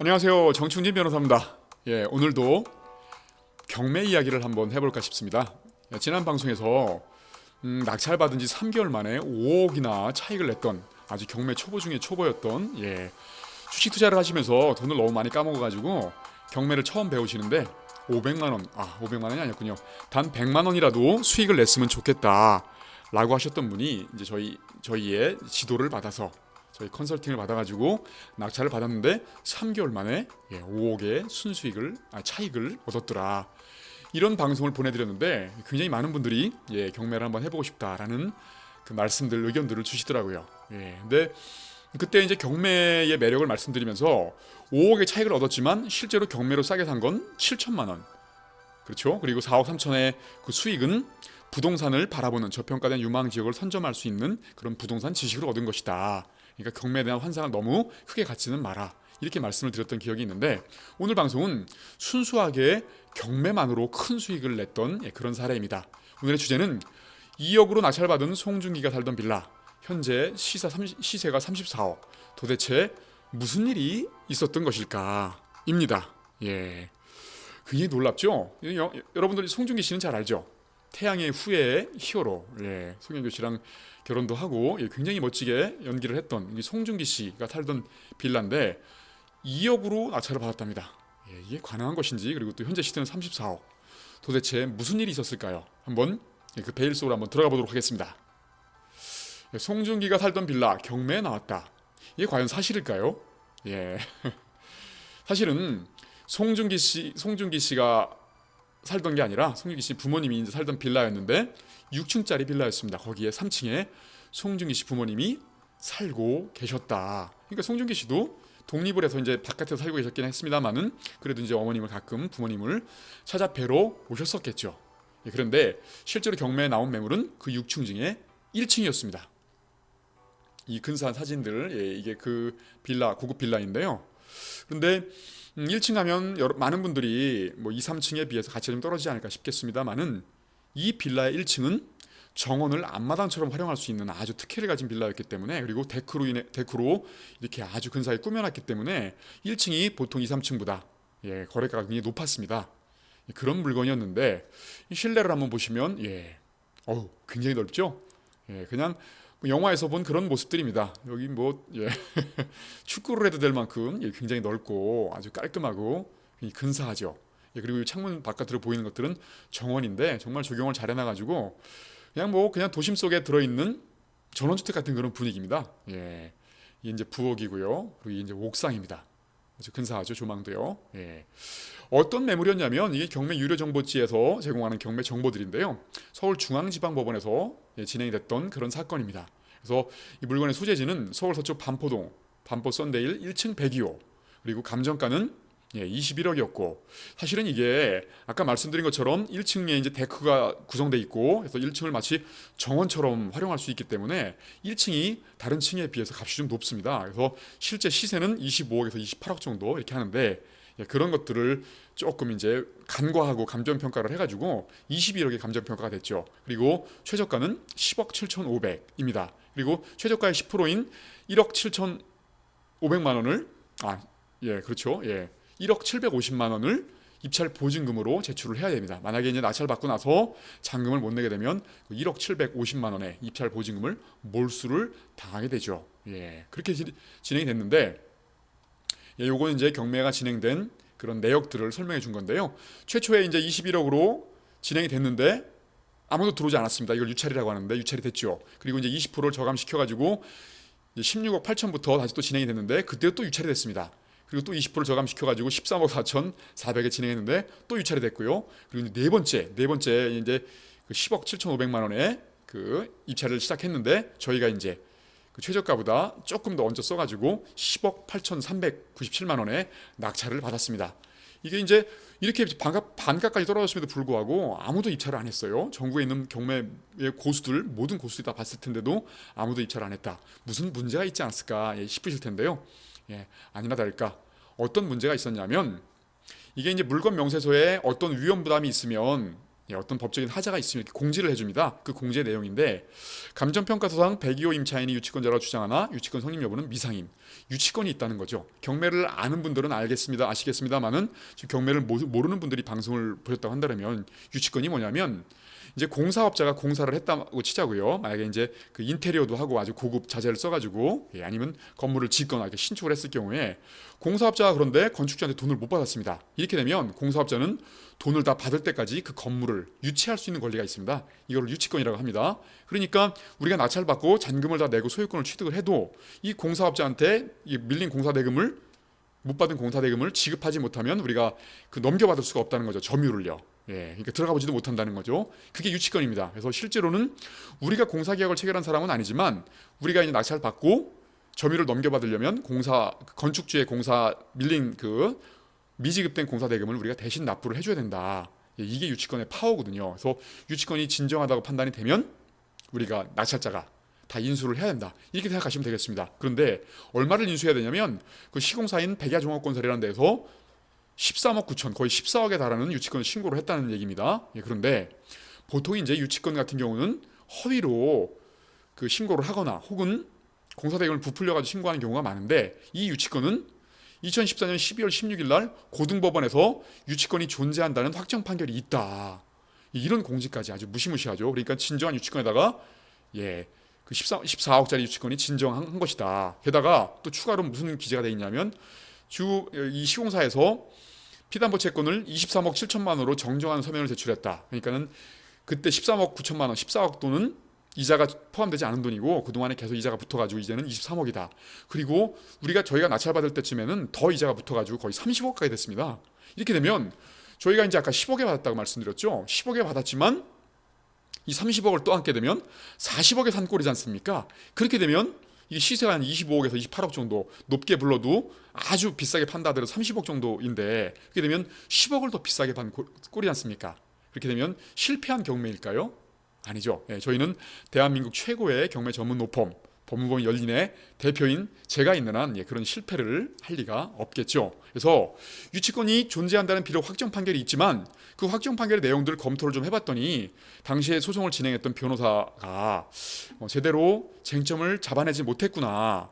안녕하세요. 정충진 변호사입니다. 오늘도 경매 이야기를 한번 해볼까 싶습니다. 지난 방송에서 낙찰받은 지 3개월 만에 5억이나 차익을 냈던 아주 경매 초보 중에 초보였던 주식 투자를 하시면서 돈을 너무 많이 까먹어가지고 경매를 처음 배우시는데 500만 원, 500만 원이 아니었군요. 단 100만 원이라도 수익을 냈으면 좋겠다 라고 하셨던 분이 이제 저희의 지도를 받아서 저희 컨설팅을 받아가지고 낙찰을 받았는데 3개월 만에 5억의 차익을 얻었더라. 이런 방송을 보내드렸는데 굉장히 많은 분들이 경매를 한번 해보고 싶다라는 그 말씀들, 의견들을 주시더라고요. 근데 그때 이제 경매의 매력을 말씀드리면서 5억의 차익을 얻었지만 실제로 경매로 싸게 산 건 7천만 원. 그렇죠? 그리고 4억 3천의 그 수익은 부동산을 바라보는 저평가된 유망 지역을 선점할 수 있는 그런 부동산 지식을 얻은 것이다. 그러니까 경매에 대한 환상을 너무 크게 갖지는 마라. 이렇게 말씀을 드렸던 기억이 있는데 오늘 방송은 순수하게 경매만으로 큰 수익을 냈던 그런 사례입니다. 오늘의 주제는 2억으로 낙찰받은 송중기가 살던 빌라. 현재 시세가 34억. 도대체 무슨 일이 있었던 것일까? 입니다. 굉장히 놀랍죠? 여러분들이 송중기 씨는 잘 알죠? 태양의 후예의 히어로, 송영교 씨랑 결혼도 하고 굉장히 멋지게 연기를 했던 송중기 씨가 살던 빌라인데 2억으로 낙찰을 받았답니다. 이게 가능한 것인지, 그리고 또 현재 시세는 34억. 도대체 무슨 일이 있었을까요? 한번 그 베일 속으로 한번 들어가 보도록 하겠습니다. 송중기가 살던 빌라 경매에 나왔다. 이게 과연 사실일까요? 사실은 송중기 씨가 살던 게 아니라 송중기 씨 부모님이 이제 살던 빌라였는데 6층짜리 빌라였습니다. 거기에 3층에 송중기 씨 부모님이 살고 계셨다. 그러니까 송중기 씨도 독립을 해서 이제 바깥에서 살고 계셨긴 했습니다만은 그래도 이제 어머님을 가끔 부모님을 찾아 뵈러 오셨었겠죠. 그런데 실제로 경매에 나온 매물은 그 6층 중에 1층이었습니다. 이 근사한 사진들, 이게 그 빌라, 고급 빌라인데요. 그런데 1층 가면 많은 분들이 뭐 2, 3층에 비해서 가치가 좀 떨어지지 않을까 싶겠습니다만은 이 빌라의 1층은 정원을 앞마당처럼 활용할 수 있는 아주 특혜를 가진 빌라였기 때문에, 그리고 데크로 이렇게 아주 근사하게 꾸며놨기 때문에 1층이 보통 2, 3층보다 거래가가 굉장히 높았습니다. 그런 물건이었는데 실내를 한번 보시면 굉장히 넓죠. 그냥 영화에서 본 그런 모습들입니다. 여기 축구를 해도 될 만큼 굉장히 넓고 아주 깔끔하고 근사하죠. 그리고 창문 바깥으로 보이는 것들은 정원인데 정말 조경을 잘 해놔가지고 그냥 도심 속에 들어있는 전원주택 같은 그런 분위기입니다. 이게 이제 부엌이고요. 그리고 이제 옥상입니다. 아주 근사하죠. 조망도요. 어떤 매물이었냐면 이게 경매 유료정보지에서 제공하는 경매 정보들인데요. 서울중앙지방법원에서 진행이 됐던 그런 사건입니다. 그래서 이 물건의 소재지는 서울 서초 반포동 반포 썬데일 1층 102호, 그리고 감정가는 21억이었고, 사실은 이게 아까 말씀드린 것처럼 1층에 이제 데크가 구성돼 있고, 그래서 1층을 마치 정원처럼 활용할 수 있기 때문에 1층이 다른 층에 비해서 값이 좀 높습니다. 그래서 실제 시세는 25억에서 28억 정도 이렇게 하는데, 그런 것들을 조금 이제 간과하고 감정평가를 해가지고 21억의 감정평가가 됐죠. 그리고 최저가는 10억 7,500입니다. 그리고 최저가의 10%인 1억 7,500만 원을 그렇죠. 1억 750만 원을 입찰 보증금으로 제출을 해야 됩니다. 만약에 이제 낙찰 받고 나서 잔금을 못 내게 되면 1억 750만 원의 입찰 보증금을 몰수를 당하게 되죠. 그렇게 진행이 됐는데, 요거는 이제 경매가 진행된 그런 내역들을 설명해 준 건데요. 최초에 이제 21억으로 진행이 됐는데 아무도 들어오지 않았습니다. 이걸 유찰이라고 하는데 유찰이 됐죠. 그리고 이제 20%를 저감시켜가지고 16억 8천부터 다시 또 진행이 됐는데 그때 또 유찰이 됐습니다. 그리고 또 20% 저감시켜가지고 13억 4천 4백에 진행했는데 또 유찰이 됐고요. 그리고 이제 네 번째 이제 그 10억 7,500만 원에 그 입찰을 시작했는데 저희가 이제 그 최저가보다 조금 더 얹어 써가지고 10억 8,397만 원에 낙찰을 받았습니다. 이게 이제 이렇게 반값까지 떨어졌음에도 불구하고 아무도 입찰을 안 했어요. 전국에 있는 경매의 고수들, 모든 고수들이 다 봤을 텐데도 아무도 입찰을 안 했다. 무슨 문제가 있지 않았을까 싶으실 텐데요. 아니나 다를까 어떤 문제가 있었냐면, 이게 이제 물건 명세서에 어떤 위험 부담이 있으면 어떤 법적인 하자가 있으면 이렇게 공지를 해줍니다. 그 공지의 내용인데 감정평가서상 백이호 임차인이 유치권자라고 주장하나 유치권 성립 여부는 미상임. 유치권이 있다는 거죠. 경매를 아는 분들은 알겠습니다, 아시겠습니다만은 경매를 모르는 분들이 방송을 보셨다고 한다면 유치권이 뭐냐면 이제 공사업자가 공사를 했다고 치자고요. 만약에 이제 그 인테리어도 하고 아주 고급 자재를 써가지고 아니면 건물을 짓거나 이렇게 신축을 했을 경우에 공사업자가 그런데 건축주한테 돈을 못 받았습니다. 이렇게 되면 공사업자는 돈을 다 받을 때까지 그 건물을 유치할 수 있는 권리가 있습니다. 이걸 유치권이라고 합니다. 그러니까 우리가 낙찰받고 잔금을 다 내고 소유권을 취득을 해도 이 공사업자한테 이 밀린 공사대금을 못 받은 공사대금을 지급하지 못하면 우리가 그 넘겨받을 수가 없다는 거죠. 점유를요. 그러니까 들어가 보지도 못한다는 거죠. 그게 유치권입니다. 그래서 실제로는 우리가 공사계약을 체결한 사람은 아니지만 우리가 이제 낙찰 받고 점유를 넘겨받으려면 건축주의 공사 밀린 그 미지급된 공사대금을 우리가 대신 납부를 해줘야 된다. 이게 유치권의 파워거든요. 그래서 유치권이 진정하다고 판단이 되면 우리가 낙찰자가 다 인수를 해야 된다. 이렇게 생각하시면 되겠습니다. 그런데 얼마를 인수해야 되냐면 그 시공사인 백야종합건설이라는 데서 13억 9천, 거의 14억에 달하는 유치권 신고를 했다는 얘기입니다. 그런데 보통 이제 유치권 같은 경우는 허위로 그 신고를 하거나 혹은 공사대금을 부풀려가지고 신고하는 경우가 많은데 이 유치권은 2014년 12월 16일 날 고등법원에서 유치권이 존재한다는 확정 판결이 있다. 이런 공지까지 아주 무시무시하죠. 그러니까 진정한 유치권에다가 그 14억짜리 유치권이 진정한 것이다. 게다가 또 추가로 무슨 기재가 돼 있냐면 이 시공사에서 피담보 채권을 23억 7천만 원으로 정정한 서면을 제출했다. 그러니까는 그때 13억 9천만 원, 14억 돈은 이자가 포함되지 않은 돈이고 그동안에 계속 이자가 붙어가지고 이제는 23억이다. 그리고 저희가 낙찰받을 때쯤에는 더 이자가 붙어가지고 거의 30억까지 됐습니다. 이렇게 되면 저희가 이제 아까 10억에 받았다고 말씀드렸죠. 10억에 받았지만 이 30억을 또 안게 되면 40억에 산 꼴이지 않습니까? 그렇게 되면 이 시세가 한 25억에서 28억 정도 높게 불러도 아주 비싸게 판다 하더라도 30억 정도인데 그렇게 되면 10억을 더 비싸게 판 꼴이지 않습니까? 그렇게 되면 실패한 경매일까요? 아니죠. 저희는 대한민국 최고의 경매 전문 노펌 법무법인 열린의 대표인 제가 있는 한 그런 실패를 할 리가 없겠죠. 그래서 유치권이 존재한다는 비록 확정 판결이 있지만 그 확정 판결의 내용들을 검토를 좀 해봤더니 당시에 소송을 진행했던 변호사가 제대로 쟁점을 잡아내지 못했구나.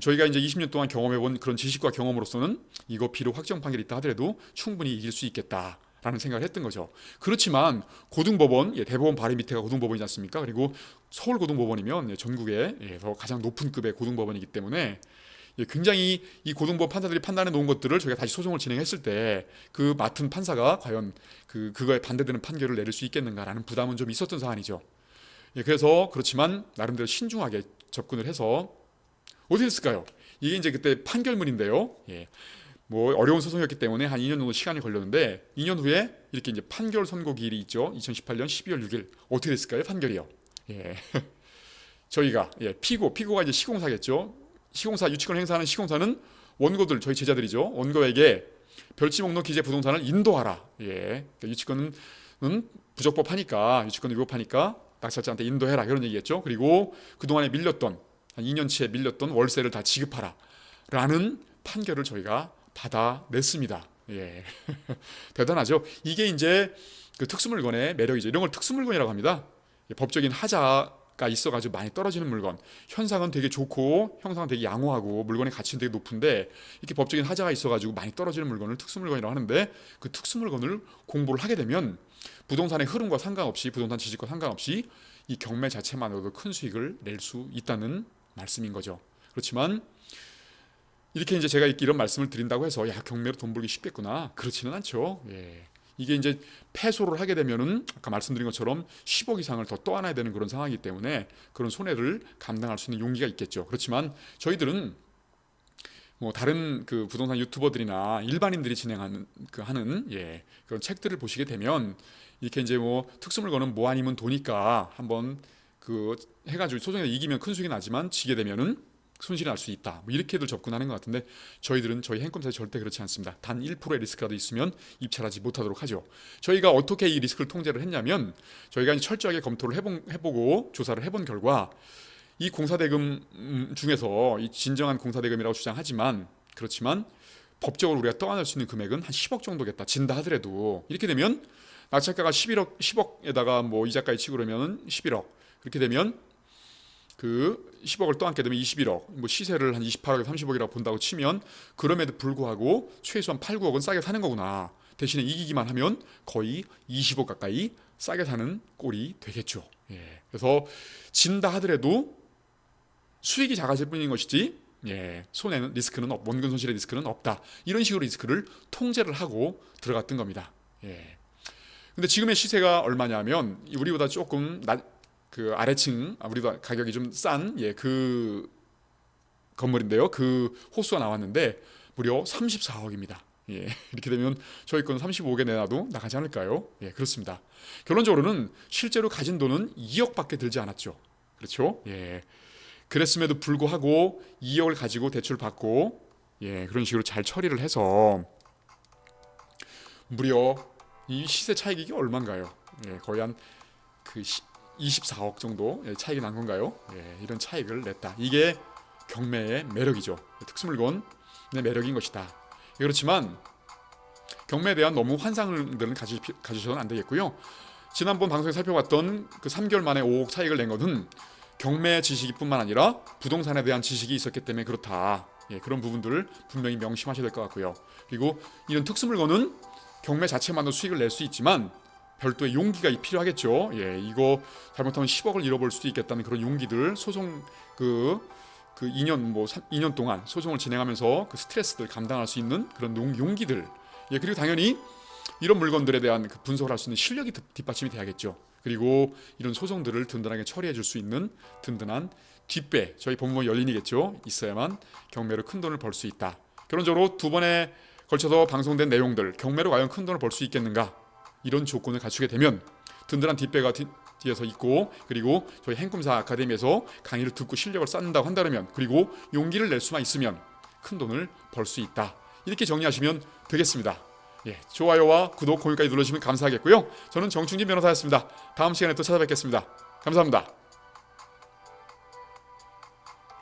저희가 이제 20년 동안 경험해본 그런 지식과 경험으로서는 이거 비록 확정 판결이 있다 하더라도 충분히 이길 수 있겠다. 라는 생각을 했던 거죠. 그렇지만 고등법원, 대법원 바로 밑에가 고등법원이지 않습니까? 그리고 서울고등법원이면 전국에서 가장 높은 급의 고등법원이기 때문에 굉장히 이 고등법원 판사들이 판단해 놓은 것들을 저희가 다시 소송을 진행했을 때 그 맡은 판사가 과연 그거에 반대되는 판결을 내릴 수 있겠는가라는 부담은 좀 있었던 사안이죠. 그래서 그렇지만 나름대로 신중하게 접근을 해서 어떻게 됐을까요? 이게 이제 그때 판결문인데요. 뭐 어려운 소송이었기 때문에 한 2년 정도 시간이 걸렸는데 2년 후에 이렇게 이제 판결 선고 기일이 있죠. 2018년 12월 6일 어떻게 됐을까요? 판결이요. 저희가 피고가 이제 시공사겠죠. 시공사 유치권 행사하는 시공사는 원고들 저희 제자들이죠. 원고에게 별지 목록 기재 부동산을 인도하라. 그러니까 유치권은 부적법하니까 유치권 위법하니까 낙찰자한테 인도해라 이런 얘기겠죠. 그리고 그동안에 밀렸던 한 2년치에 밀렸던 월세를 다 지급하라 라는 판결을 저희가 받아냈습니다. 대단하죠. 이게 이제 그 특수물건의 매력이죠. 이런 걸 특수물건이라고 합니다. 법적인 하자가 있어가지고 많이 떨어지는 물건. 현상은 되게 좋고 형상은 되게 양호하고 물건의 가치는 되게 높은데 이렇게 법적인 하자가 있어가지고 많이 떨어지는 물건을 특수물건이라고 하는데 그 특수물건을 공부를 하게 되면 부동산의 흐름과 상관없이 부동산 지식과 상관없이 이 경매 자체만으로도 큰 수익을 낼 수 있다는 말씀인 거죠. 그렇지만 이렇게 이제 제가 이런 말씀을 드린다고 해서 경매로 돈 벌기 쉽겠구나 그렇지는 않죠. 이게 이제 패소를 하게 되면은 아까 말씀드린 것처럼 10억 이상을 더 떠안아야 되는 그런 상황이기 때문에 그런 손해를 감당할 수 있는 용기가 있겠죠. 그렇지만 저희들은 뭐 다른 그 부동산 유튜버들이나 일반인들이 진행하는 그런 책들을 보시게 되면 이렇게 이제 뭐 특수물건은 뭐 아니면 도니까 한번 그 해가지고 소송에서 이기면 큰 수익이 나지만 지게 되면은 손실이 날 수 있다. 뭐 이렇게들 접근하는 것 같은데 저희들은 저희 행꿈사에 절대 그렇지 않습니다. 단 1%의 리스크라도 있으면 입찰하지 못하도록 하죠. 저희가 어떻게 이 리스크를 통제를 했냐면 저희가 철저하게 검토를 해보고 조사를 해본 결과 이 공사대금 중에서 이 진정한 공사대금이라고 주장하지만 그렇지만 법적으로 우리가 떠안을 수 있는 금액은 한 10억 정도겠다. 진다 하더라도 이렇게 되면 낙찰가가 10억에다가 뭐 이자까지 치고 그러면 11억. 그렇게 되면 그 10억을 떠안게 되면 21억, 뭐 시세를 한 28억에 30억이라고 본다고 치면 그럼에도 불구하고 최소한 8, 9억은 싸게 사는 거구나. 대신에 이기기만 하면 거의 20억 가까이 싸게 사는 꼴이 되겠죠. 예. 그래서 진다 하더라도 수익이 작아질 뿐인 것이지, 예, 손해는 리스크는 원금 손실의 리스크는 없다. 이런 식으로 리스크를 통제를 하고 들어갔던 겁니다. 예. 근데 지금의 시세가 얼마냐면 우리보다 조금 그 아래층, 우리보다 가격이 좀 싼, 예, 그 건물인데요. 그 호수가 나왔는데 무려 34억입니다. 예, 이렇게 되면 저희 건 35억에 내놔도 나가지 않을까요? 예, 그렇습니다. 결론적으로는 실제로 가진 돈은 2억밖에 들지 않았죠. 그렇죠? 예. 그랬음에도 불구하고 2억을 가지고 대출 받고, 예, 그런 식으로 잘 처리를 해서 무려 이 시세 차익이 얼마인가요? 예, 거의 한 그 24억 정도 차익이 난 건가요? 예, 이런 차익을 냈다. 이게 경매의 매력이죠. 특수물건의 매력인 것이다. 그렇지만 경매에 대한 너무 환상들은 가지셔서는 안 되겠고요. 지난번 방송에 살펴봤던 그 3개월 만에 5억 차익을 낸 것은 경매 지식이 뿐만 아니라 부동산에 대한 지식이 있었기 때문에 그렇다. 예, 그런 부분들을 분명히 명심하셔야 될 것 같고요. 그리고 이런 특수물건은 경매 자체만으로 수익을 낼 수 있지만 별도의 용기가 필요하겠죠. 예, 이거 잘못하면 10억을 잃어버릴 수도 있겠다는 그런 용기들, 소송 그 2년 동안 소송을 진행하면서 그 스트레스들 감당할 수 있는 그런 용기들. 예, 그리고 당연히 이런 물건들에 대한 그 분석을 할 수 있는 실력이 뒷받침이 돼야겠죠. 그리고 이런 소송들을 든든하게 처리해 줄 수 있는 든든한 뒷배, 저희 법무부 연린이겠죠. 있어야만 경매로 큰 돈을 벌 수 있다. 결론적으로 두 번에 걸쳐서 방송된 내용들, 경매로 과연 큰 돈을 벌 수 있겠는가? 이런 조건을 갖추게 되면 든든한 뒷배가 뒤에서 있고, 그리고 저희 행꿈사 아카데미에서 강의를 듣고 실력을 쌓는다고 한다면, 그리고 용기를 낼 수만 있으면 큰 돈을 벌 수 있다. 이렇게 정리하시면 되겠습니다. 예, 좋아요와 구독, 공유까지 눌러주시면 감사하겠고요. 저는 정충진 변호사였습니다. 다음 시간에 또 찾아뵙겠습니다. 감사합니다.